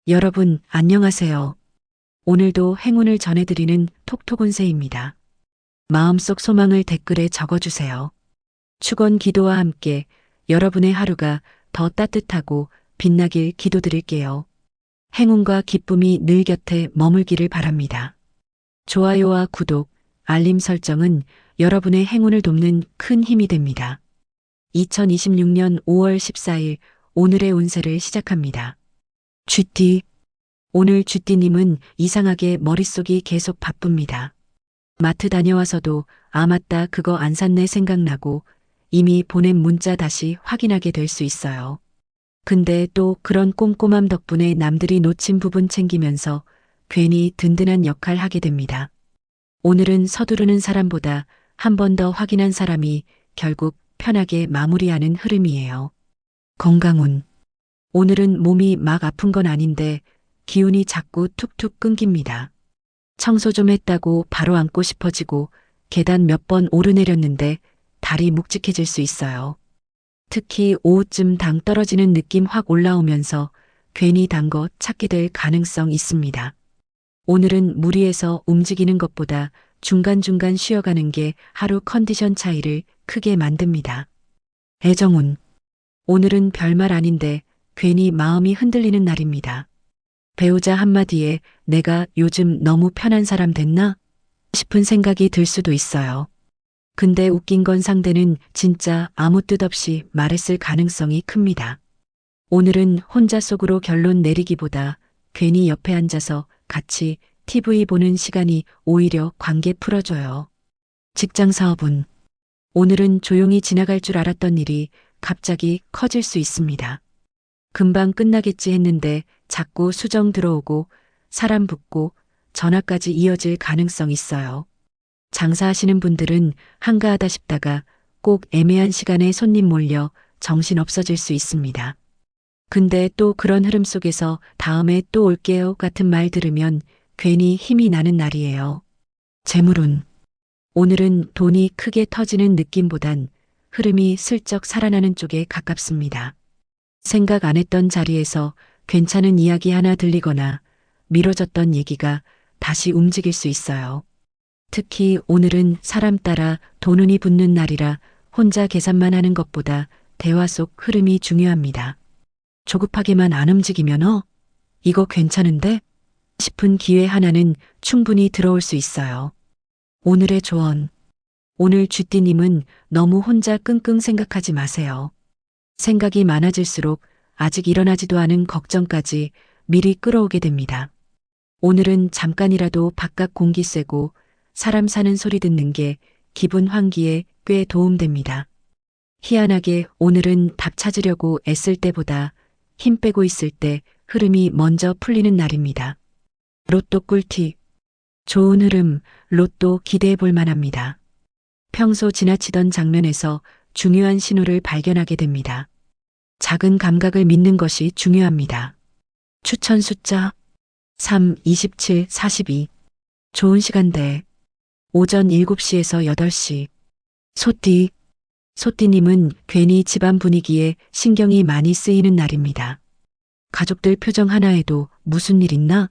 여러분, 안녕하세요. 오늘도 행운을 전해드리는 톡톡운세입니다. 마음속 소망을 댓글에 적어주세요. 축원 기도와 함께 여러분의 하루가 더 따뜻하고 빛나길 기도드릴게요. 행운과 기쁨이 늘 곁에 머물기를 바랍니다. 좋아요와 구독, 알림 설정은 여러분의 행운을 돕는 큰 힘이 됩니다. 2026년 5월 14일 오늘의 운세를 시작합니다. 쥐띠. 오늘 쥐띠님은 이상하게 머릿속이 계속 바쁩니다. 마트 다녀와서도 아 맞다 그거 안 샀네 생각나고 이미 보낸 문자 다시 확인하게 될 수 있어요. 근데 또 그런 꼼꼼함 덕분에 남들이 놓친 부분 챙기면서 괜히 든든한 역할 하게 됩니다. 오늘은 서두르는 사람보다 한 번 더 확인한 사람이 결국 편하게 마무리하는 흐름이에요. 건강운. 오늘은 몸이 막 아픈 건 아닌데 기운이 자꾸 툭툭 끊깁니다. 청소 좀 했다고 바로 앉고 싶어지고 계단 몇 번 오르내렸는데 다리 묵직해질 수 있어요. 특히 오후쯤 당 떨어지는 느낌 확 올라오면서 괜히 단 거 찾게 될 가능성 있습니다. 오늘은 무리해서 움직이는 것보다 중간중간 쉬어가는 게 하루 컨디션 차이를 크게 만듭니다. 애정운. 오늘은 별말 아닌데 괜히 마음이 흔들리는 날입니다. 배우자 한마디에 내가 요즘 너무 편한 사람 됐나 싶은 생각이 들 수도 있어요. 근데 웃긴 건 상대는 진짜 아무 뜻 없이 말했을 가능성이 큽니다. 오늘은 혼자 속으로 결론 내리기보다 괜히 옆에 앉아서 같이 TV 보는 시간이 오히려 관계 풀어줘요. 직장 사업은. 오늘은 조용히 지나갈 줄 알았던 일이 갑자기 커질 수 있습니다. 금방 끝나겠지 했는데 자꾸 수정 들어오고 사람 붙고 전화까지 이어질 가능성 있어요. 장사하시는 분들은 한가하다 싶다가 꼭 애매한 시간에 손님 몰려 정신 없어질 수 있습니다. 근데 또 그런 흐름 속에서 다음에 또 올게요 같은 말 들으면 괜히 힘이 나는 날이에요. 재물운. 오늘은 돈이 크게 터지는 느낌보단 흐름이 슬쩍 살아나는 쪽에 가깝습니다. 생각 안 했던 자리에서 괜찮은 이야기 하나 들리거나 미뤄졌던 얘기가 다시 움직일 수 있어요. 특히 오늘은 사람 따라 돈운이 붙는 날이라 혼자 계산만 하는 것보다 대화 속 흐름이 중요합니다. 조급하게만 안 움직이면 이거 괜찮은데? 싶은 기회 하나는 충분히 들어올 수 있어요. 오늘의 조언. 오늘 쥐띠님은 너무 혼자 끙끙 생각하지 마세요. 생각이 많아질수록 아직 일어나지도 않은 걱정까지 미리 끌어오게 됩니다. 오늘은 잠깐이라도 바깥 공기 쐬고 사람 사는 소리 듣는 게 기분 환기에 꽤 도움됩니다. 희한하게 오늘은 답 찾으려고 애쓸 때보다 힘 빼고 있을 때 흐름이 먼저 풀리는 날입니다. 로또 꿀팁. 좋은 흐름, 로또 기대해 볼 만합니다. 평소 지나치던 장면에서 중요한 신호를 발견하게 됩니다. 작은 감각을 믿는 것이 중요합니다. 추천 숫자 3, 27, 42. 좋은 시간대 오전 7시에서 8시. 소띠. 소띠님은 괜히 집안 분위기에 신경이 많이 쓰이는 날입니다. 가족들 표정 하나에도 무슨 일 있나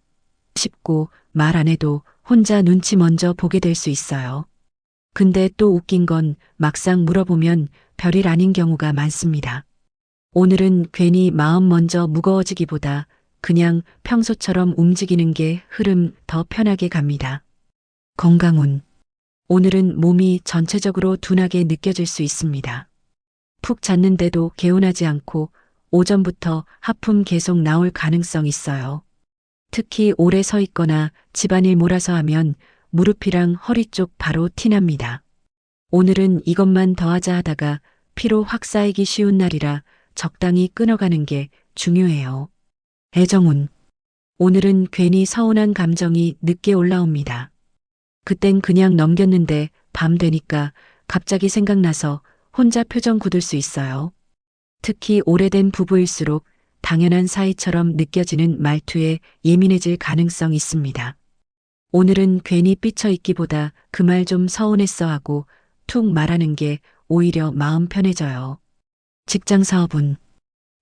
싶고 말 안 해도 혼자 눈치 먼저 보게 될 수 있어요. 근데 또 웃긴 건 막상 물어보면 별일 아닌 경우가 많습니다. 오늘은 괜히 마음 먼저 무거워지기보다 그냥 평소처럼 움직이는 게 흐름 더 편하게 갑니다. 건강운. 오늘은 몸이 전체적으로 둔하게 느껴질 수 있습니다. 푹 잤는데도 개운하지 않고 오전부터 하품 계속 나올 가능성 있어요. 특히 오래 서 있거나 집안일 몰아서 하면 무릎이랑 허리 쪽 바로 티납니다. 오늘은 이것만 더 하자 하다가 피로 확 쌓이기 쉬운 날이라 적당히 끊어가는 게 중요해요. 애정운. 오늘은 괜히 서운한 감정이 늦게 올라옵니다. 그땐 그냥 넘겼는데 밤 되니까 갑자기 생각나서 혼자 표정 굳을 수 있어요. 특히 오래된 부부일수록 당연한 사이처럼 느껴지는 말투에 예민해질 가능성 있습니다. 오늘은 괜히 삐쳐 있기보다 그 말 좀 서운했어 하고 툭 말하는 게 오히려 마음 편해져요. 직장 사업은.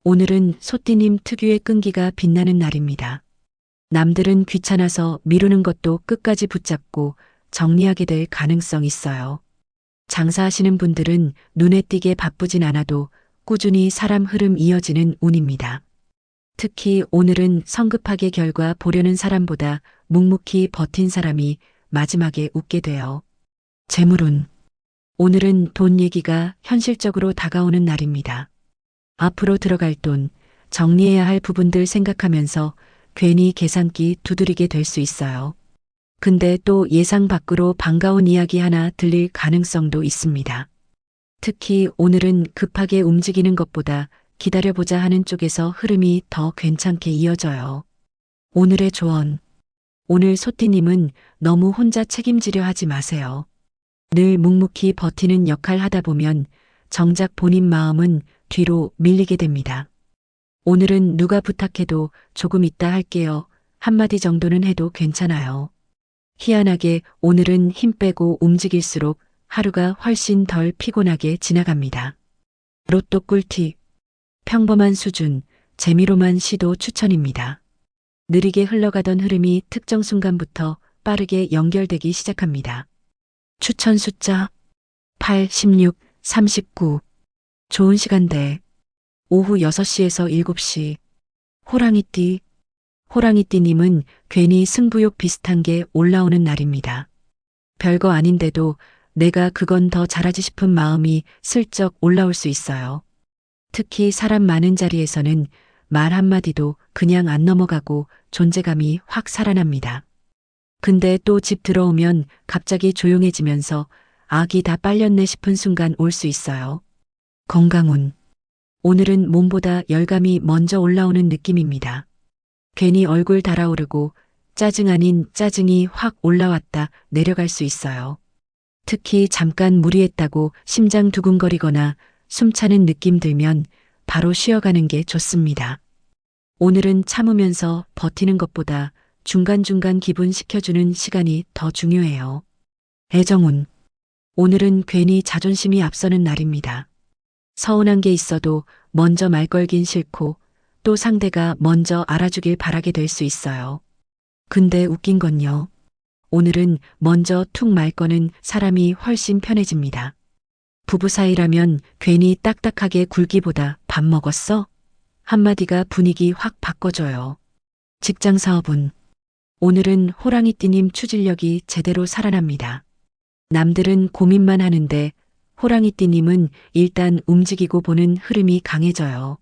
오늘은 소띠님 특유의 끈기가 빛나는 날입니다. 남들은 귀찮아서 미루는 것도 끝까지 붙잡고 정리하게 될 가능성 있어요. 장사하시는 분들은 눈에 띄게 바쁘진 않아도 꾸준히 사람 흐름 이어지는 운입니다. 특히 오늘은 성급하게 결과 보려는 사람보다 묵묵히 버틴 사람이 마지막에 웃게 돼요. 재물운. 오늘은 돈 얘기가 현실적으로 다가오는 날입니다. 앞으로 들어갈 돈, 정리해야 할 부분들 생각하면서 괜히 계산기 두드리게 될 수 있어요. 근데 또 예상 밖으로 반가운 이야기 하나 들릴 가능성도 있습니다. 특히 오늘은 급하게 움직이는 것보다 기다려보자 하는 쪽에서 흐름이 더 괜찮게 이어져요. 오늘의 조언. 오늘 소띠님은 너무 혼자 책임지려 하지 마세요. 늘 묵묵히 버티는 역할 하다 보면 정작 본인 마음은 뒤로 밀리게 됩니다. 오늘은 누가 부탁해도 조금 이따 할게요. 한마디 정도는 해도 괜찮아요. 희한하게 오늘은 힘 빼고 움직일수록 하루가 훨씬 덜 피곤하게 지나갑니다. 로또 꿀팁. 평범한 수준, 재미로만 시도 추천입니다. 느리게 흘러가던 흐름이 특정 순간부터 빠르게 연결되기 시작합니다. 추천 숫자 8, 16, 39. 좋은 시간대. 오후 6시에서 7시. 호랑이띠. 호랑이띠님은 괜히 승부욕 비슷한 게 올라오는 날입니다. 별거 아닌데도 내가 그건 더 잘하지 싶은 마음이 슬쩍 올라올 수 있어요. 특히 사람 많은 자리에서는 말 한마디도 그냥 안 넘어가고 존재감이 확 살아납니다. 근데 또 집 들어오면 갑자기 조용해지면서 악이 다 빨렸네 싶은 순간 올 수 있어요. 건강운. 오늘은 몸보다 열감이 먼저 올라오는 느낌입니다. 괜히 얼굴 달아오르고 짜증 아닌 짜증이 확 올라왔다 내려갈 수 있어요. 특히 잠깐 무리했다고 심장 두근거리거나 숨차는 느낌 들면 바로 쉬어가는 게 좋습니다. 오늘은 참으면서 버티는 것보다 중간중간 기분 식혀주는 시간이 더 중요해요. 애정운. 오늘은 괜히 자존심이 앞서는 날입니다. 서운한 게 있어도 먼저 말 걸긴 싫고 또 상대가 먼저 알아주길 바라게 될 수 있어요. 근데 웃긴 건요. 오늘은 먼저 툭 말 거는 사람이 훨씬 편해집니다. 부부 사이라면 괜히 딱딱하게 굴기보다 밥 먹었어? 한마디가 분위기 확 바꿔줘요. 직장 사업은. 오늘은 호랑이띠님 추진력이 제대로 살아납니다. 남들은 고민만 하는데 호랑이띠님은 일단 움직이고 보는 흐름이 강해져요.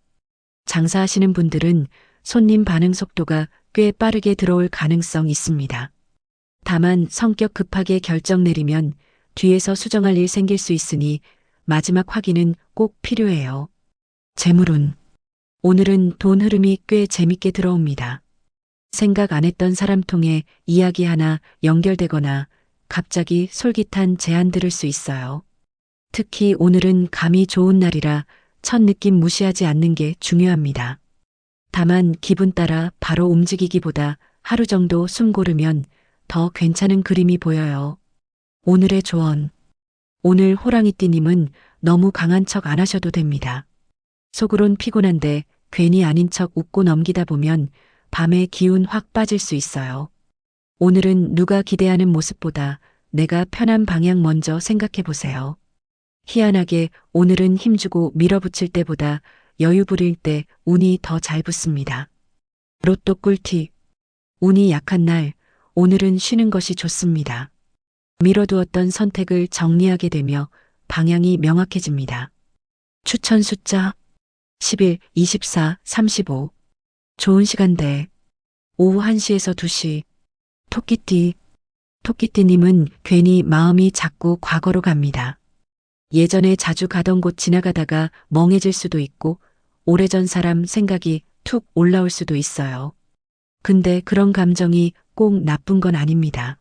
장사하시는 분들은 손님 반응 속도가 꽤 빠르게 들어올 가능성 있습니다. 다만 성격 급하게 결정 내리면 뒤에서 수정할 일 생길 수 있으니 마지막 확인은 꼭 필요해요. 재물운. 오늘은 돈 흐름이 꽤 재밌게 들어옵니다. 생각 안 했던 사람 통해 이야기 하나 연결되거나 갑자기 솔깃한 제안 들을 수 있어요. 특히 오늘은 감이 좋은 날이라 첫 느낌 무시하지 않는 게 중요합니다. 다만 기분 따라 바로 움직이기보다 하루 정도 숨 고르면 더 괜찮은 그림이 보여요. 오늘의 조언. 오늘 호랑이띠님은 너무 강한 척 안 하셔도 됩니다. 속으론 피곤한데 괜히 아닌 척 웃고 넘기다 보면 밤에 기운 확 빠질 수 있어요. 오늘은 누가 기대하는 모습보다 내가 편한 방향 먼저 생각해 보세요. 희한하게 오늘은 힘주고 밀어붙일 때보다 여유 부릴 때 운이 더 잘 붙습니다. 로또 꿀팁. 운이 약한 날, 오늘은 쉬는 것이 좋습니다. 미뤄두었던 선택을 정리하게 되며 방향이 명확해집니다. 추천 숫자 11, 24, 35. 좋은 시간대. 오후 1시에서 2시. 토끼띠. 토끼띠님은 괜히 마음이 자꾸 과거로 갑니다. 예전에 자주 가던 곳 지나가다가 멍해질 수도 있고 오래전 사람 생각이 툭 올라올 수도 있어요. 근데 그런 감정이 꼭 나쁜 건 아닙니다.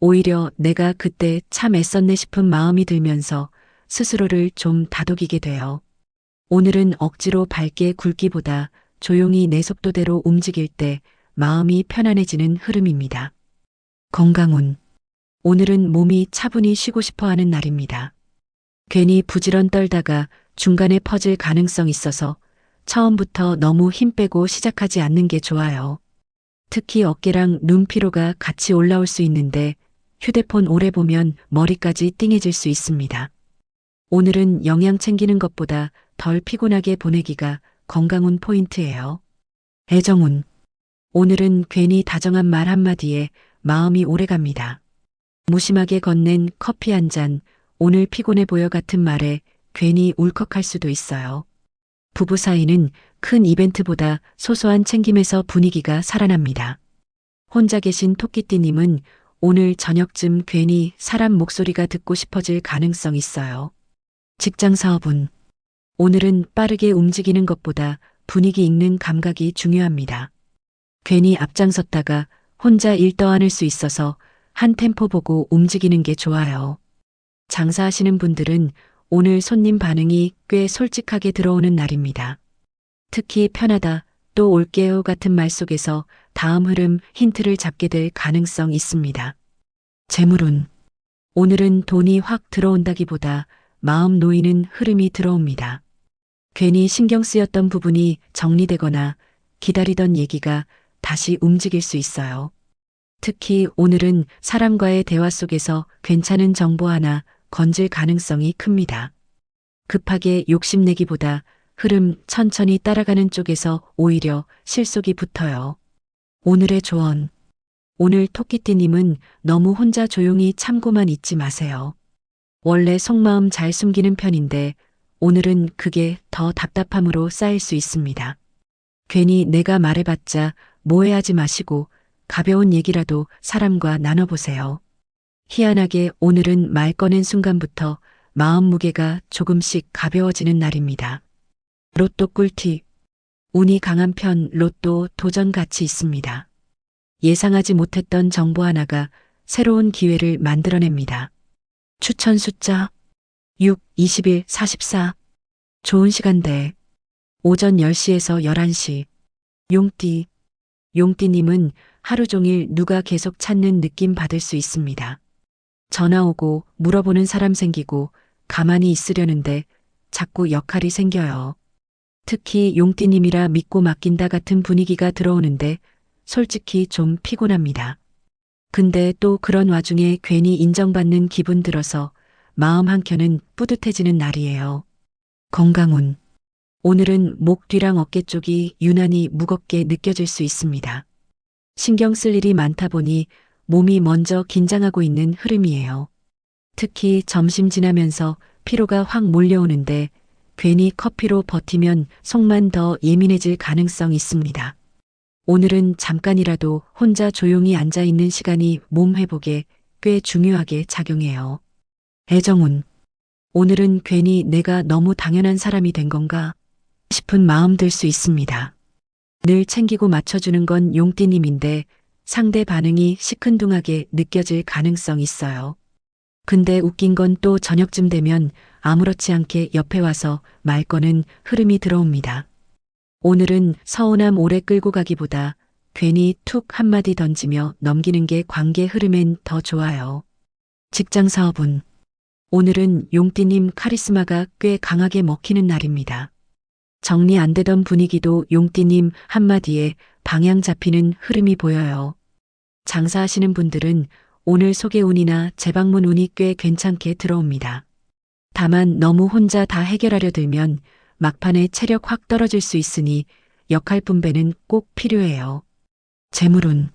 오히려 내가 그때 참 애썼네 싶은 마음이 들면서 스스로를 좀 다독이게 돼요. 오늘은 억지로 밝게 굴기보다 조용히 내 속도대로 움직일 때 마음이 편안해지는 흐름입니다. 건강운. 오늘은 몸이 차분히 쉬고 싶어 하는 날입니다. 괜히 부지런 떨다가 중간에 퍼질 가능성 있어서 처음부터 너무 힘 빼고 시작하지 않는 게 좋아요. 특히 어깨랑 눈 피로가 같이 올라올 수 있는데 휴대폰 오래 보면 머리까지 띵해질 수 있습니다. 오늘은 영양 챙기는 것보다 덜 피곤하게 보내기가 건강운 포인트예요. 애정운. 오늘은 괜히 다정한 말 한마디에 마음이 오래갑니다. 무심하게 건넨 커피 한 잔, 오늘 피곤해 보여 같은 말에 괜히 울컥할 수도 있어요. 부부 사이는 큰 이벤트보다 소소한 챙김에서 분위기가 살아납니다. 혼자 계신 토끼띠님은 오늘 저녁쯤 괜히 사람 목소리가 듣고 싶어질 가능성 있어요. 직장 사업은 오늘은 빠르게 움직이는 것보다 분위기 읽는 감각이 중요합니다. 괜히 앞장섰다가 혼자 일 떠안을 수 있어서 한 템포 보고 움직이는 게 좋아요. 장사하시는 분들은 오늘 손님 반응이 꽤 솔직하게 들어오는 날입니다. 특히 편하다, 또 올게요 같은 말 속에서 다음 흐름 힌트를 잡게 될 가능성 있습니다. 재물운. 오늘은 돈이 확 들어온다기보다 마음 놓이는 흐름이 들어옵니다. 괜히 신경 쓰였던 부분이 정리되거나 기다리던 얘기가 다시 움직일 수 있어요. 특히 오늘은 사람과의 대화 속에서 괜찮은 정보 하나 건질 가능성이 큽니다. 급하게 욕심내기보다 흐름 천천히 따라가는 쪽에서 오히려 실속이 붙어요. 오늘의 조언. 오늘 토끼띠님은 너무 혼자 조용히 참고만 있지 마세요. 원래 속마음 잘 숨기는 편인데 오늘은 그게 더 답답함으로 쌓일 수 있습니다. 괜히 내가 말해봤자 모해하지 마시고 가벼운 얘기라도 사람과 나눠보세요. 희한하게 오늘은 말 꺼낸 순간부터 마음 무게가 조금씩 가벼워지는 날입니다. 로또 꿀팁. 운이 강한 편 로또 도전 가치 있습니다. 예상하지 못했던 정보 하나가 새로운 기회를 만들어냅니다. 추천 숫자 6, 21, 44. 좋은 시간대. 오전 10시에서 11시. 용띠. 용띠님은 하루 종일 누가 계속 찾는 느낌 받을 수 있습니다. 전화 오고 물어보는 사람 생기고 가만히 있으려는데 자꾸 역할이 생겨요. 특히 용띠님이라 믿고 맡긴다 같은 분위기가 들어오는데 솔직히 좀 피곤합니다. 근데 또 그런 와중에 괜히 인정받는 기분 들어서 마음 한켠은 뿌듯해지는 날이에요. 건강운. 오늘은 목 뒤랑 어깨 쪽이 유난히 무겁게 느껴질 수 있습니다. 신경 쓸 일이 많다 보니 몸이 먼저 긴장하고 있는 흐름이에요. 특히 점심 지나면서 피로가 확 몰려오는데 괜히 커피로 버티면 속만 더 예민해질 가능성 있습니다. 오늘은 잠깐이라도 혼자 조용히 앉아있는 시간이 몸 회복에 꽤 중요하게 작용해요. 애정운. 오늘은 괜히 내가 너무 당연한 사람이 된 건가 싶은 마음 들 수 있습니다. 늘 챙기고 맞춰주는 건 용띠님인데 상대 반응이 시큰둥하게 느껴질 가능성 있어요. 근데 웃긴 건 또 저녁쯤 되면 아무렇지 않게 옆에 와서 말 거는 흐름이 들어옵니다. 오늘은 서운함 오래 끌고 가기보다 괜히 툭 한마디 던지며 넘기는 게 관계 흐름엔 더 좋아요. 직장 사업은. 오늘은 용띠님 카리스마가 꽤 강하게 먹히는 날입니다. 정리 안 되던 분위기도 용띠님 한마디에 방향 잡히는 흐름이 보여요. 장사하시는 분들은 오늘 소개운이나 재방문 운이 꽤 괜찮게 들어옵니다. 다만 너무 혼자 다 해결하려 들면 막판에 체력 확 떨어질 수 있으니 역할 분배는 꼭 필요해요. 재물운.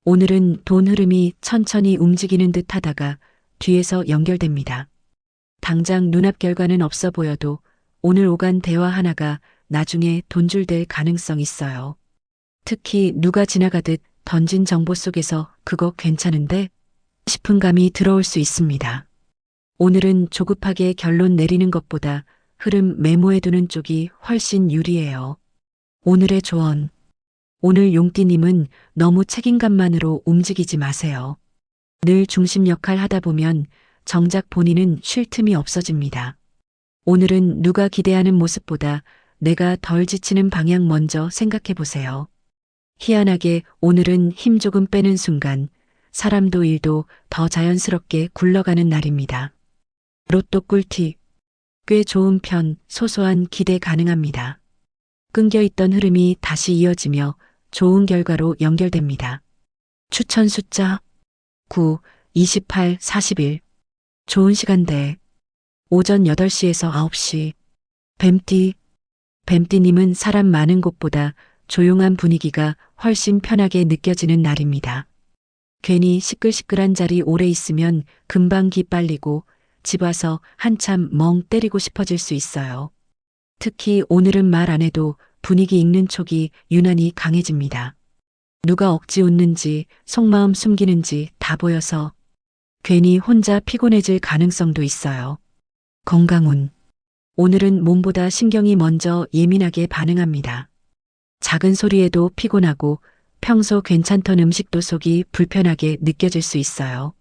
오늘은 돈 흐름이 천천히 움직이는 듯 하다가 뒤에서 연결됩니다. 당장 눈앞 결과는 없어 보여도 오늘 오간 대화 하나가 나중에 돈줄 될 가능성 있어요. 특히 누가 지나가듯 던진 정보 속에서 그거 괜찮은데 싶은 감이 들어올 수 있습니다. 오늘은 조급하게 결론 내리는 것보다 흐름 메모해두는 쪽이 훨씬 유리해요. 오늘의 조언. 오늘 용띠님은 너무 책임감만으로 움직이지 마세요. 늘 중심 역할 하다 보면 정작 본인은 쉴 틈이 없어집니다. 오늘은 누가 기대하는 모습보다 내가 덜 지치는 방향 먼저 생각해 보세요. 희한하게 오늘은 힘 조금 빼는 순간 사람도 일도 더 자연스럽게 굴러가는 날입니다. 로또 꿀팁. 꽤 좋은 편, 소소한 기대 가능합니다. 끊겨 있던 흐름이 다시 이어지며 좋은 결과로 연결됩니다. 추천 숫자 9, 28, 41. 좋은 시간대. 오전 8시에서 9시. 뱀띠. 뱀띠님은 사람 많은 곳보다 조용한 분위기가 훨씬 편하게 느껴지는 날입니다. 괜히 시끌시끌한 자리 오래 있으면 금방 기 빨리고 집 와서 한참 멍 때리고 싶어질 수 있어요. 특히 오늘은 말 안 해도 분위기 읽는 촉이 유난히 강해집니다. 누가 억지 웃는지 속마음 숨기는지 다 보여서 괜히 혼자 피곤해질 가능성도 있어요. 건강운. 오늘은 몸보다 신경이 먼저 예민하게 반응합니다. 작은 소리에도 피곤하고 평소 괜찮던 음식도 속이 불편하게 느껴질 수 있어요.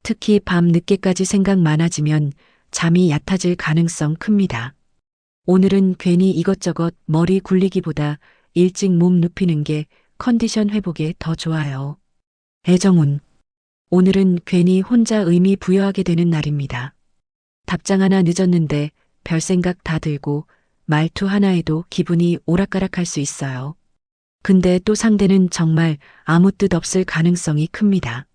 특히 밤 늦게까지 생각 많아지면 잠이 얕아질 가능성 큽니다. 오늘은 괜히 이것저것 머리 굴리기보다 일찍 몸 눕히는 게 컨디션 회복에 더 좋아요. 애정운. 오늘은 괜히 혼자 의미 부여하게 되는 날입니다. 답장 하나 늦었는데 별 생각 다 들고 말투 하나에도 기분이 오락가락할 수 있어요. 근데 또 상대는 정말 아무 뜻 없을 가능성이 큽니다.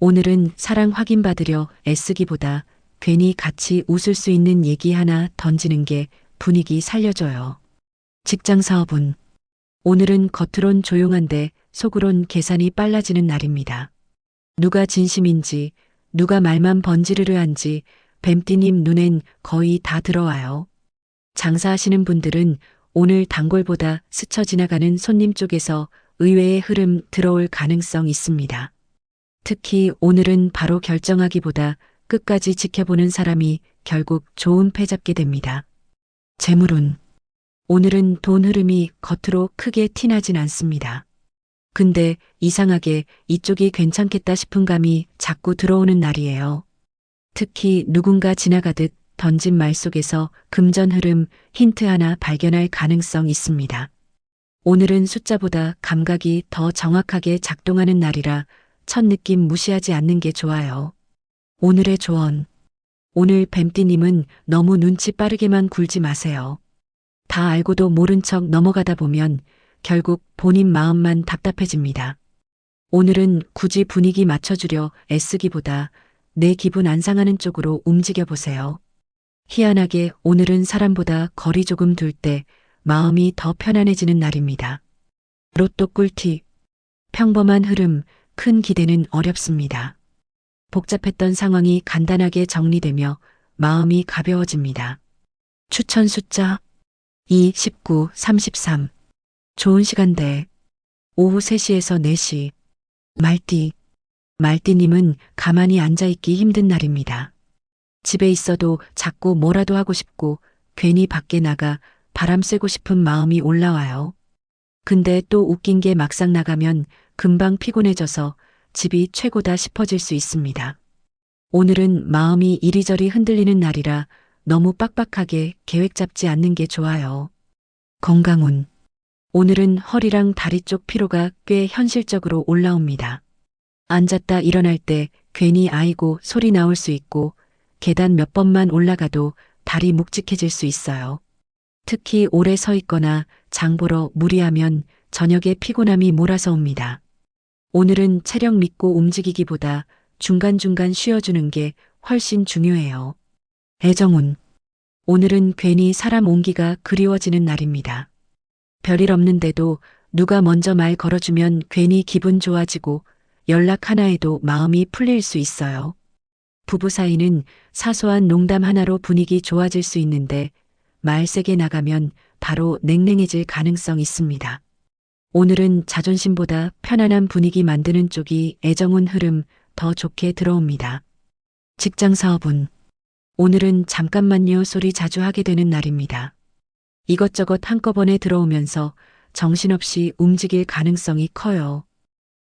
오늘은 사랑 확인받으려 애쓰기보다 괜히 같이 웃을 수 있는 얘기 하나 던지는 게 분위기 살려줘요. 직장 사업은. 오늘은 겉으론 조용한데 속으론 계산이 빨라지는 날입니다. 누가 진심인지, 누가 말만 번지르르한지 뱀띠님 눈엔 거의 다 들어와요. 장사하시는 분들은 오늘 단골보다 스쳐 지나가는 손님 쪽에서 의외의 흐름 들어올 가능성 있습니다. 특히 오늘은 바로 결정하기보다 끝까지 지켜보는 사람이 결국 좋은 패 잡게 됩니다. 재물운. 오늘은 돈 흐름이 겉으로 크게 티나진 않습니다. 근데 이상하게 이쪽이 괜찮겠다 싶은 감이 자꾸 들어오는 날이에요. 특히 누군가 지나가듯 던진 말 속에서 금전 흐름 힌트 하나 발견할 가능성 있습니다. 오늘은 숫자보다 감각이 더 정확하게 작동하는 날이라 첫 느낌 무시하지 않는 게 좋아요. 오늘의 조언. 오늘 뱀띠님은 너무 눈치 빠르게만 굴지 마세요. 다 알고도 모른 척 넘어가다 보면 결국 본인 마음만 답답해집니다. 오늘은 굳이 분위기 맞춰주려 애쓰기보다 내 기분 안 상하는 쪽으로 움직여 보세요. 희한하게 오늘은 사람보다 거리 조금 둘 때 마음이 더 편안해지는 날입니다. 로또 꿀팁. 평범한 흐름, 큰 기대는 어렵습니다. 복잡했던 상황이 간단하게 정리되며 마음이 가벼워집니다. 추천 숫자 2, 19, 33. 좋은 시간대. 오후 3시에서 4시. 말띠. 말띠님은 가만히 앉아있기 힘든 날입니다. 집에 있어도 자꾸 뭐라도 하고 싶고 괜히 밖에 나가 바람 쐬고 싶은 마음이 올라와요. 근데 또 웃긴 게 막상 나가면 금방 피곤해져서 집이 최고다 싶어질 수 있습니다. 오늘은 마음이 이리저리 흔들리는 날이라 너무 빡빡하게 계획 잡지 않는 게 좋아요. 건강운. 오늘은 허리랑 다리 쪽 피로가 꽤 현실적으로 올라옵니다. 앉았다 일어날 때 괜히 아이고 소리 나올 수 있고 계단 몇 번만 올라가도 다리 묵직해질 수 있어요. 특히 오래 서 있거나 장 보러 무리하면 저녁에 피곤함이 몰아서 옵니다. 오늘은 체력 믿고 움직이기보다 중간중간 쉬어주는 게 훨씬 중요해요. 애정운. 오늘은 괜히 사람 온기가 그리워지는 날입니다. 별일 없는데도 누가 먼저 말 걸어주면 괜히 기분 좋아지고 연락 하나에도 마음이 풀릴 수 있어요. 부부 사이는 사소한 농담 하나로 분위기 좋아질 수 있는데 말 세게 나가면 바로 냉랭해질 가능성 있습니다. 오늘은 자존심보다 편안한 분위기 만드는 쪽이 애정운 흐름 더 좋게 들어옵니다. 직장 사업은. 오늘은 잠깐만요 소리 자주 하게 되는 날입니다. 이것저것 한꺼번에 들어오면서 정신없이 움직일 가능성이 커요.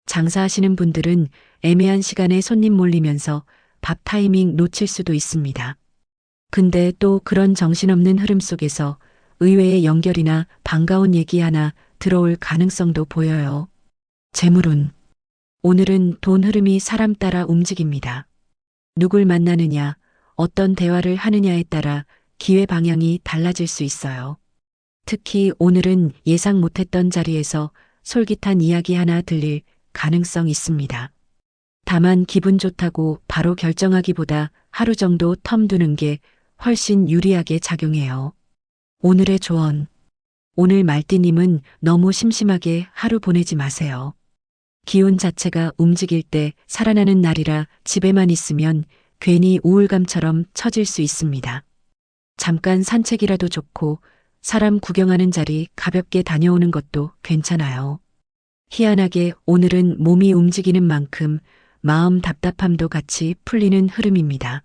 장사하시는 분들은 애매한 시간에 손님 몰리면서 밥 타이밍 놓칠 수도 있습니다. 근데 또 그런 정신없는 흐름 속에서 의외의 연결이나 반가운 얘기 하나 들어올 가능성도 보여요. 재물운. 오늘은 돈 흐름이 사람 따라 움직입니다. 누굴 만나느냐, 어떤 대화를 하느냐에 따라 기회 방향이 달라질 수 있어요. 특히 오늘은 예상 못했던 자리에서 솔깃한 이야기 하나 들릴 가능성 있습니다. 다만 기분 좋다고 바로 결정하기보다 하루 정도 텀 두는 게 훨씬 유리하게 작용해요. 오늘의 조언. 오늘 말띠님은 너무 심심하게 하루 보내지 마세요. 기운 자체가 움직일 때 살아나는 날이라 집에만 있으면 괜히 우울감처럼 처질 수 있습니다. 잠깐 산책이라도 좋고 사람 구경하는 자리 가볍게 다녀오는 것도 괜찮아요. 희한하게 오늘은 몸이 움직이는 만큼 마음 답답함도 같이 풀리는 흐름입니다.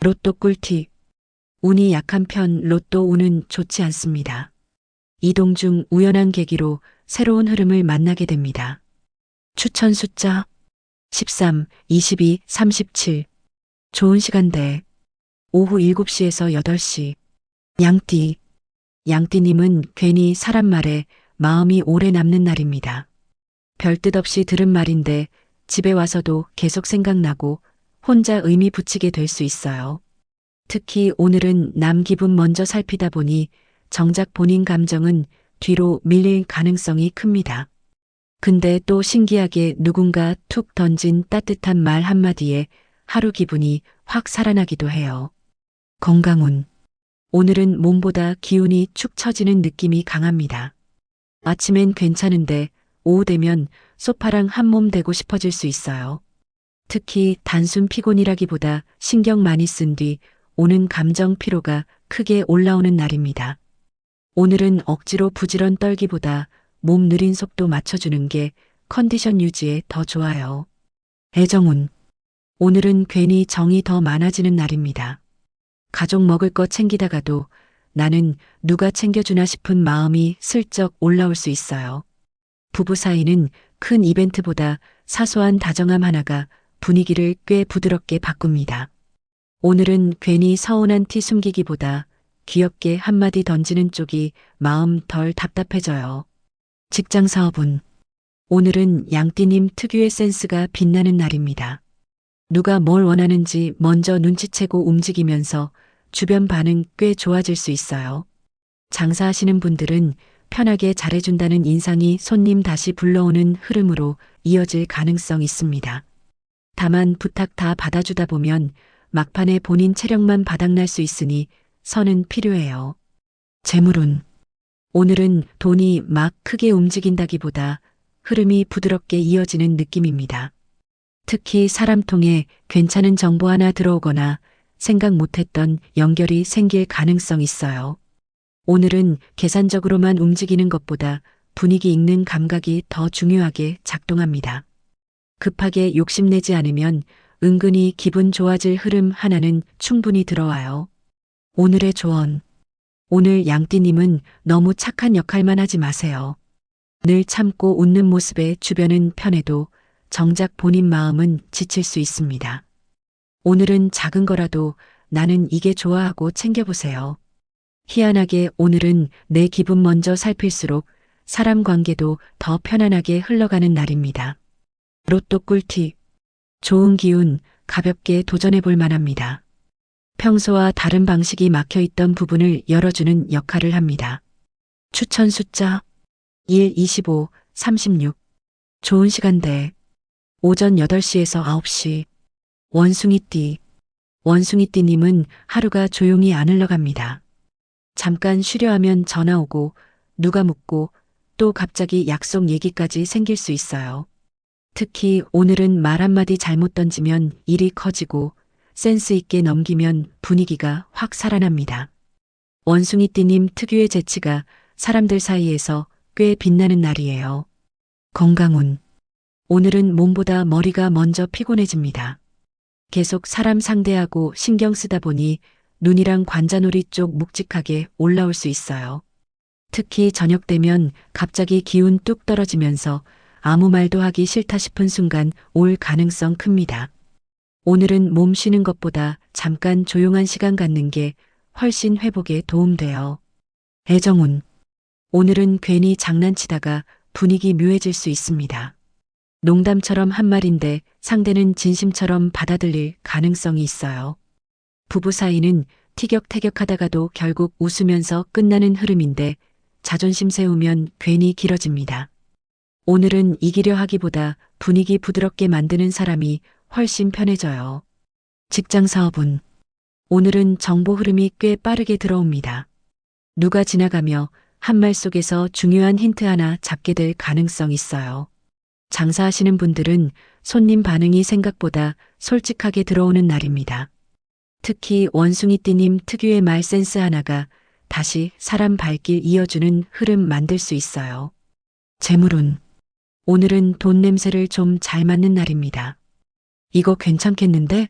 로또 꿀팁. 운이 약한 편 로또 운은 좋지 않습니다. 이동 중 우연한 계기로 새로운 흐름을 만나게 됩니다. 추천 숫자 13, 22, 37. 좋은 시간대 오후 7시에서 8시. 양띠. 양띠님은 괜히 사람 말에 마음이 오래 남는 날입니다. 별 뜻 없이 들은 말인데 집에 와서도 계속 생각나고 혼자 의미 붙이게 될 수 있어요. 특히 오늘은 남 기분 먼저 살피다 보니 정작 본인 감정은 뒤로 밀릴 가능성이 큽니다. 근데 또 신기하게 누군가 툭 던진 따뜻한 말 한마디에 하루 기분이 확 살아나기도 해요. 건강운. 오늘은 몸보다 기운이 축 처지는 느낌이 강합니다. 아침엔 괜찮은데 오후 되면 소파랑 한몸 되고 싶어질 수 있어요. 특히 단순 피곤이라기보다 신경 많이 쓴 뒤 오는 감정 피로가 크게 올라오는 날입니다. 오늘은 억지로 부지런 떨기보다 몸 느린 속도 맞춰주는 게 컨디션 유지에 더 좋아요. 애정운. 오늘은 괜히 정이 더 많아지는 날입니다. 가족 먹을 거 챙기다가도 나는 누가 챙겨주나 싶은 마음이 슬쩍 올라올 수 있어요. 부부 사이는 큰 이벤트보다 사소한 다정함 하나가 분위기를 꽤 부드럽게 바꿉니다. 오늘은 괜히 서운한 티 숨기기보다 귀엽게 한마디 던지는 쪽이 마음 덜 답답해져요. 직장 사업운. 오늘은 양띠님 특유의 센스가 빛나는 날입니다. 누가 뭘 원하는지 먼저 눈치채고 움직이면서 주변 반응 꽤 좋아질 수 있어요. 장사하시는 분들은 편하게 잘해준다는 인상이 손님 다시 불러오는 흐름으로 이어질 가능성 있습니다. 다만 부탁 다 받아주다 보면 막판에 본인 체력만 바닥날 수 있으니 선은 필요해요. 재물운. 오늘은 돈이 막 크게 움직인다기보다 흐름이 부드럽게 이어지는 느낌입니다. 특히 사람 통해 괜찮은 정보 하나 들어오거나 생각 못했던 연결이 생길 가능성 있어요. 오늘은 계산적으로만 움직이는 것보다 분위기 읽는 감각이 더 중요하게 작동합니다. 급하게 욕심내지 않으면 은근히 기분 좋아질 흐름 하나는 충분히 들어와요. 오늘의 조언. 오늘 양띠님은 너무 착한 역할만 하지 마세요. 늘 참고 웃는 모습에 주변은 편해도 정작 본인 마음은 지칠 수 있습니다. 오늘은 작은 거라도 나는 이게 좋아하고 챙겨보세요. 희한하게 오늘은 내 기분 먼저 살필수록 사람 관계도 더 편안하게 흘러가는 날입니다. 로또 꿀팁. 좋은 기운, 가볍게 도전해 볼 만합니다. 평소와 다른 방식이 막혀있던 부분을 열어주는 역할을 합니다. 추천 숫자 1, 25, 36. 좋은 시간대 오전 8시에서 9시. 원숭이띠. 원숭이띠님은 하루가 조용히 안 흘러갑니다. 잠깐 쉬려 하면 전화 오고 누가 묻고 또 갑자기 약속 얘기까지 생길 수 있어요. 특히 오늘은 말 한마디 잘못 던지면 일이 커지고 센스 있게 넘기면 분위기가 확 살아납니다. 원숭이띠님 특유의 재치가 사람들 사이에서 꽤 빛나는 날이에요. 건강운. 오늘은 몸보다 머리가 먼저 피곤해집니다. 계속 사람 상대하고 신경 쓰다 보니 눈이랑 관자놀이 쪽 묵직하게 올라올 수 있어요. 특히 저녁 되면 갑자기 기운 뚝 떨어지면서 아무 말도 하기 싫다 싶은 순간 올 가능성 큽니다. 오늘은 몸 쉬는 것보다 잠깐 조용한 시간 갖는 게 훨씬 회복에 도움돼요. 애정운. 오늘은 괜히 장난치다가 분위기 묘해질 수 있습니다. 농담처럼 한 말인데 상대는 진심처럼 받아들일 가능성이 있어요. 부부 사이는 티격태격하다가도 결국 웃으면서 끝나는 흐름인데 자존심 세우면 괜히 길어집니다. 오늘은 이기려 하기보다 분위기 부드럽게 만드는 사람이 훨씬 편해져요. 직장 사업은 오늘은 정보 흐름이 꽤 빠르게 들어옵니다. 누가 지나가며 한 말 속에서 중요한 힌트 하나 잡게 될 가능성 있어요. 장사하시는 분들은 손님 반응이 생각보다 솔직하게 들어오는 날입니다. 특히 원숭이띠님 특유의 말 센스 하나가 다시 사람 발길 이어주는 흐름 만들 수 있어요. 재물운 오늘은 돈 냄새를 좀 잘 맡는 날입니다. 이거 괜찮겠는데?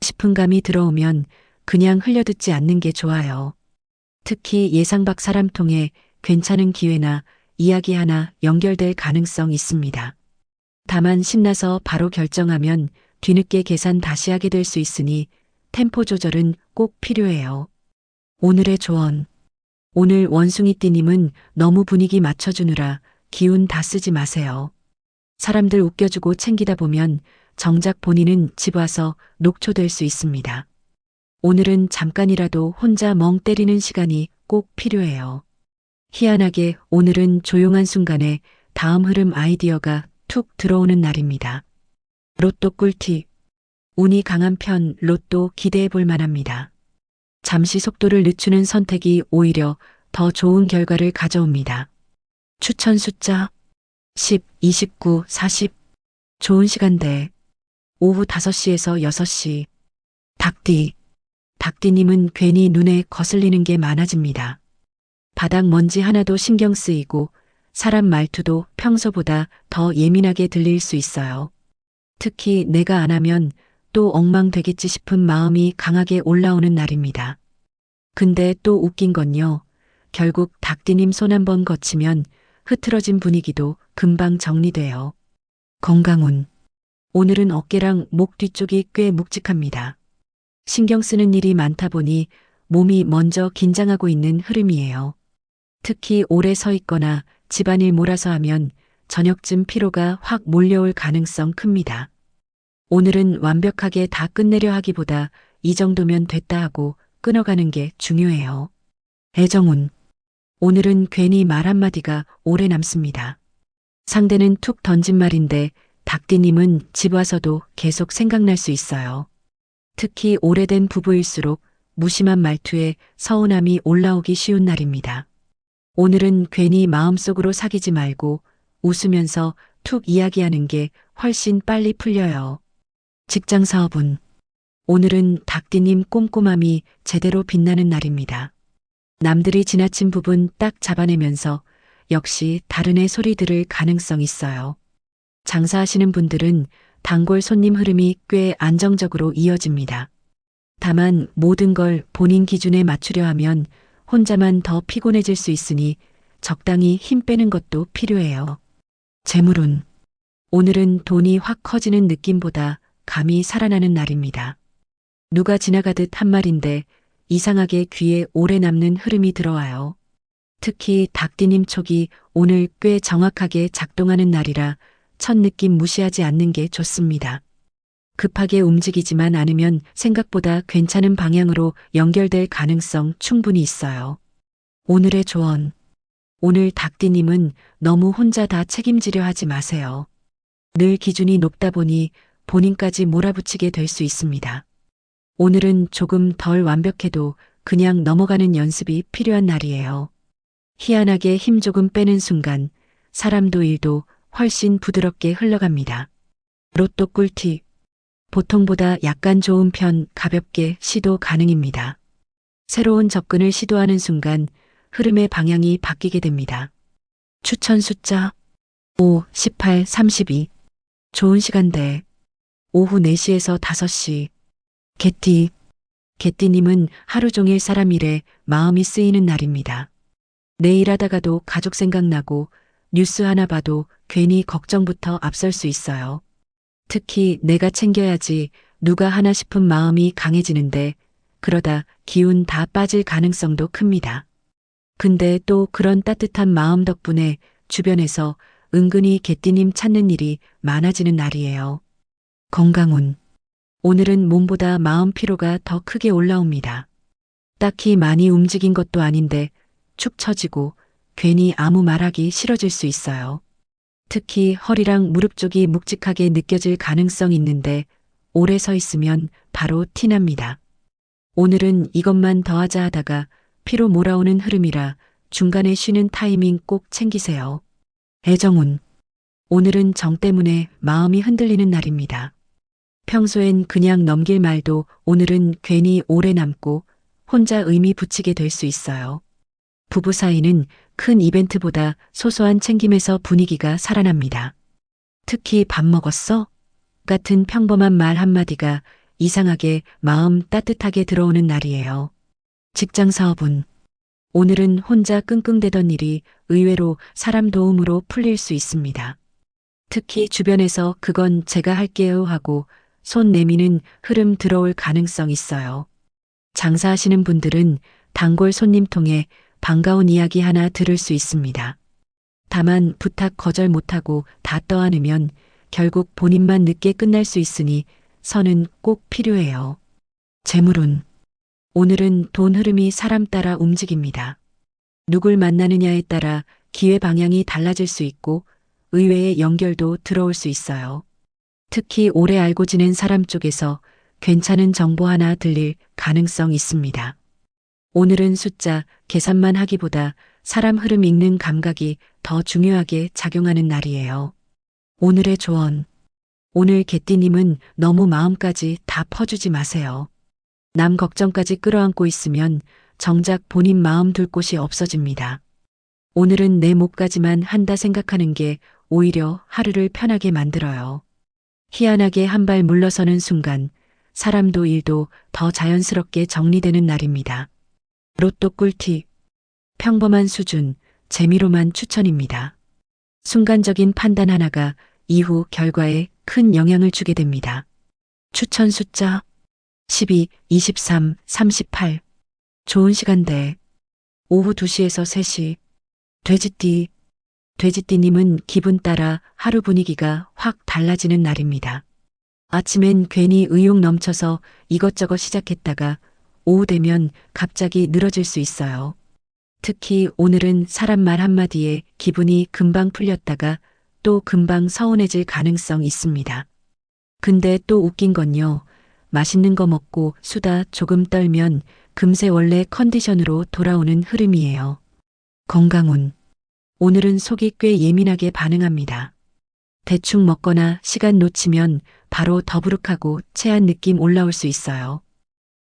싶은 감이 들어오면 그냥 흘려듣지 않는 게 좋아요. 특히 예상 밖 사람 통해 괜찮은 기회나 이야기 하나 연결될 가능성 있습니다. 다만 신나서 바로 결정하면 뒤늦게 계산 다시 하게 될 수 있으니 템포 조절은 꼭 필요해요. 오늘의 조언. 오늘 원숭이띠님은 너무 분위기 맞춰주느라 기운 다 쓰지 마세요. 사람들 웃겨주고 챙기다 보면 정작 본인은 집 와서 녹초될 수 있습니다. 오늘은 잠깐이라도 혼자 멍 때리는 시간이 꼭 필요해요. 희한하게 오늘은 조용한 순간에 다음 흐름 아이디어가 툭 들어오는 날입니다. 로또 꿀팁. 운이 강한 편 로또 기대해 볼 만합니다. 잠시 속도를 늦추는 선택이 오히려 더 좋은 결과를 가져옵니다. 추천 숫자 10, 29, 40. 좋은 시간대. 오후 5시에서 6시. 닭띠. 닭띠님은 괜히 눈에 거슬리는 게 많아집니다. 바닥 먼지 하나도 신경 쓰이고 사람 말투도 평소보다 더 예민하게 들릴 수 있어요. 특히 내가 안 하면 또 엉망되겠지 싶은 마음이 강하게 올라오는 날입니다. 근데 또 웃긴 건요. 결국 닭띠님 손 한번 거치면 흐트러진 분위기도 금방 정리돼요. 건강운. 오늘은 어깨랑 목 뒤쪽이 꽤 묵직합니다. 신경 쓰는 일이 많다 보니 몸이 먼저 긴장하고 있는 흐름이에요. 특히 오래 서 있거나 집안일 몰아서 하면 저녁쯤 피로가 확 몰려올 가능성 큽니다. 오늘은 완벽하게 다 끝내려 하기보다 이 정도면 됐다 하고 끊어가는 게 중요해요. 애정운. 오늘은 괜히 말 한마디가 오래 남습니다. 상대는 툭 던진 말인데 닭띠님은 집 와서도 계속 생각날 수 있어요. 특히 오래된 부부일수록 무심한 말투에 서운함이 올라오기 쉬운 날입니다. 오늘은 괜히 마음속으로 사귀지 말고 웃으면서 툭 이야기하는 게 훨씬 빨리 풀려요. 직장 사업은 오늘은 닭띠님 꼼꼼함이 제대로 빛나는 날입니다. 남들이 지나친 부분 딱 잡아내면서 역시 다른 애 소리 들을 가능성 있어요. 장사하시는 분들은 단골 손님 흐름이 꽤 안정적으로 이어집니다. 다만 모든 걸 본인 기준에 맞추려 하면 혼자만 더 피곤해질 수 있으니 적당히 힘 빼는 것도 필요해요. 재물운. 오늘은 돈이 확 커지는 느낌보다 감이 살아나는 날입니다. 누가 지나가듯 한 말인데 이상하게 귀에 오래 남는 흐름이 들어와요. 특히 닭띠님 촉이 오늘 꽤 정확하게 작동하는 날이라 첫 느낌 무시하지 않는 게 좋습니다. 급하게 움직이지만 않으면 생각보다 괜찮은 방향으로 연결될 가능성 충분히 있어요. 오늘의 조언. 오늘 닭띠님은 너무 혼자 다 책임지려 하지 마세요. 늘 기준이 높다 보니 본인까지 몰아붙이게 될 수 있습니다. 오늘은 조금 덜 완벽해도 그냥 넘어가는 연습이 필요한 날이에요. 희한하게 힘 조금 빼는 순간 사람도 일도 훨씬 부드럽게 흘러갑니다. 로또 꿀팁. 보통보다 약간 좋은 편 가볍게 시도 가능입니다. 새로운 접근을 시도하는 순간 흐름의 방향이 바뀌게 됩니다. 추천 숫자 5, 18, 32. 좋은 시간대. 오후 4시에서 5시. 개띠. 개띠님은 하루 종일 사람 일에 마음이 쓰이는 날입니다. 내일 하다가도 가족 생각나고 뉴스 하나 봐도 괜히 걱정부터 앞설 수 있어요. 특히 내가 챙겨야지 누가 하나 싶은 마음이 강해지는데 그러다 기운 다 빠질 가능성도 큽니다. 근데 또 그런 따뜻한 마음 덕분에 주변에서 은근히 개띠님 찾는 일이 많아지는 날이에요. 건강운. 오늘은 몸보다 마음 피로가 더 크게 올라옵니다. 딱히 많이 움직인 것도 아닌데 축 처지고 괜히 아무 말하기 싫어질 수 있어요. 특히 허리랑 무릎 쪽이 묵직하게 느껴질 가능성 있는데 오래 서 있으면 바로 티납니다. 오늘은 이것만 더 하자 하다가 피로 몰아오는 흐름이라 중간에 쉬는 타이밍 꼭 챙기세요. 애정운. 오늘은 정 때문에 마음이 흔들리는 날입니다. 평소엔 그냥 넘길 말도 오늘은 괜히 오래 남고 혼자 의미 붙이게 될 수 있어요. 부부 사이는 큰 이벤트보다 소소한 챙김에서 분위기가 살아납니다. 특히 밥 먹었어? 같은 평범한 말 한마디가 이상하게 마음 따뜻하게 들어오는 날이에요. 직장 사업은 오늘은 혼자 끙끙대던 일이 의외로 사람 도움으로 풀릴 수 있습니다. 특히 주변에서 그건 제가 할게요 하고 손 내미는 흐름 들어올 가능성 있어요. 장사하시는 분들은 단골 손님 통해 반가운 이야기 하나 들을 수 있습니다. 다만 부탁 거절 못하고 다 떠안으면 결국 본인만 늦게 끝날 수 있으니 선은 꼭 필요해요. 재물운. 오늘은 돈 흐름이 사람 따라 움직입니다. 누굴 만나느냐에 따라 기회 방향이 달라질 수 있고 의외의 연결도 들어올 수 있어요. 특히 오래 알고 지낸 사람 쪽에서 괜찮은 정보 하나 들릴 가능성 있습니다. 오늘은 숫자, 계산만 하기보다 사람 흐름 읽는 감각이 더 중요하게 작용하는 날이에요. 오늘의 조언. 오늘 개띠님은 너무 마음까지 다 퍼주지 마세요. 남 걱정까지 끌어안고 있으면 정작 본인 마음 둘 곳이 없어집니다. 오늘은 내 몫까지만 한다 생각하는 게 오히려 하루를 편하게 만들어요. 희한하게 한 발 물러서는 순간 사람도 일도 더 자연스럽게 정리되는 날입니다. 로또 꿀팁. 평범한 수준, 재미로만 추천입니다. 순간적인 판단 하나가 이후 결과에 큰 영향을 주게 됩니다. 추천 숫자 12, 23, 38. 좋은 시간대. 오후 2시에서 3시. 돼지띠. 돼지띠님은 기분 따라 하루 분위기가 확 달라지는 날입니다. 아침엔 괜히 의욕 넘쳐서 이것저것 시작했다가 오후 되면 갑자기 늘어질 수 있어요. 특히 오늘은 사람 말 한마디에 기분이 금방 풀렸다가 또 금방 서운해질 가능성 있습니다. 근데 또 웃긴 건요. 맛있는 거 먹고 수다 조금 떨면 금세 원래 컨디션으로 돌아오는 흐름이에요. 건강운. 오늘은 속이 꽤 예민하게 반응합니다. 대충 먹거나 시간 놓치면 바로 더부룩하고 체한 느낌 올라올 수 있어요.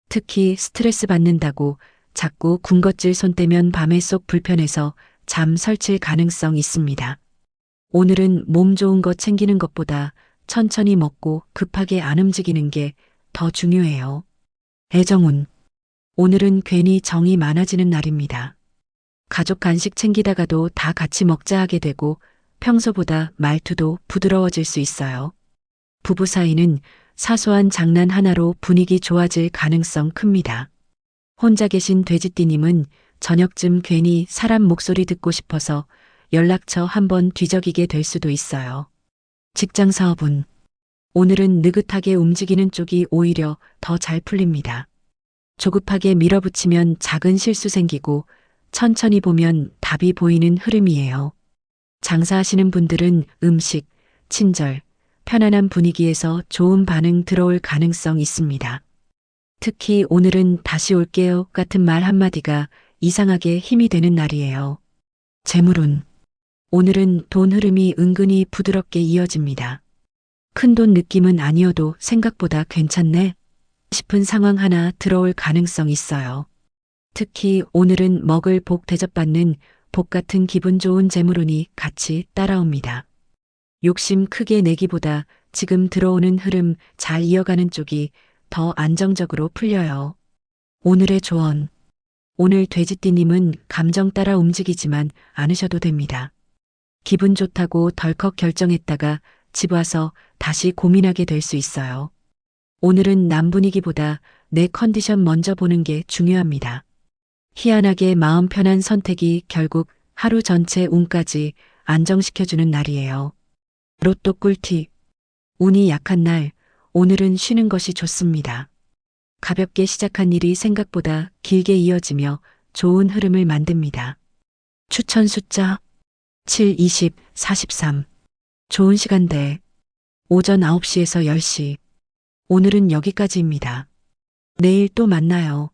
특히 스트레스 받는다고 자꾸 군것질 손 떼면 밤에 속 불편해서 잠 설칠 가능성 있습니다. 오늘은 몸 좋은 거 챙기는 것보다 천천히 먹고 급하게 안 움직이는 게 더 중요해요. 애정운. 오늘은 괜히 정이 많아지는 날입니다. 가족 간식 챙기다가도 다 같이 먹자 하게 되고 평소보다 말투도 부드러워질 수 있어요. 부부 사이는 사소한 장난 하나로 분위기 좋아질 가능성 큽니다. 혼자 계신 돼지띠님은 저녁쯤 괜히 사람 목소리 듣고 싶어서 연락처 한번 뒤적이게 될 수도 있어요. 직장 사업은 오늘은 느긋하게 움직이는 쪽이 오히려 더 잘 풀립니다. 조급하게 밀어붙이면 작은 실수 생기고 천천히 보면 답이 보이는 흐름이에요. 장사하시는 분들은 음식, 친절, 편안한 분위기에서 좋은 반응 들어올 가능성 있습니다. 특히 오늘은 다시 올게요 같은 말 한마디가 이상하게 힘이 되는 날이에요. 재물운. 오늘은 돈 흐름이 은근히 부드럽게 이어집니다. 큰돈 느낌은 아니어도 생각보다 괜찮네 싶은 상황 하나 들어올 가능성 있어요. 특히 오늘은 먹을 복 대접받는 복 같은 기분 좋은 재물운이 같이 따라옵니다. 욕심 크게 내기보다 지금 들어오는 흐름 잘 이어가는 쪽이 더 안정적으로 풀려요. 오늘의 조언. 오늘 돼지띠님은 감정 따라 움직이지만 않으셔도 됩니다. 기분 좋다고 덜컥 결정했다가 집 와서 다시 고민하게 될 수 있어요. 오늘은 남 분위기보다 내 컨디션 먼저 보는 게 중요합니다. 희한하게 마음 편한 선택이 결국 하루 전체 운까지 안정시켜주는 날이에요. 로또 꿀팁. 운이 약한 날, 오늘은 쉬는 것이 좋습니다. 가볍게 시작한 일이 생각보다 길게 이어지며 좋은 흐름을 만듭니다. 추천 숫자 7, 20, 43. 좋은 시간대. 오전 9시에서 10시. 오늘은 여기까지입니다. 내일 또 만나요.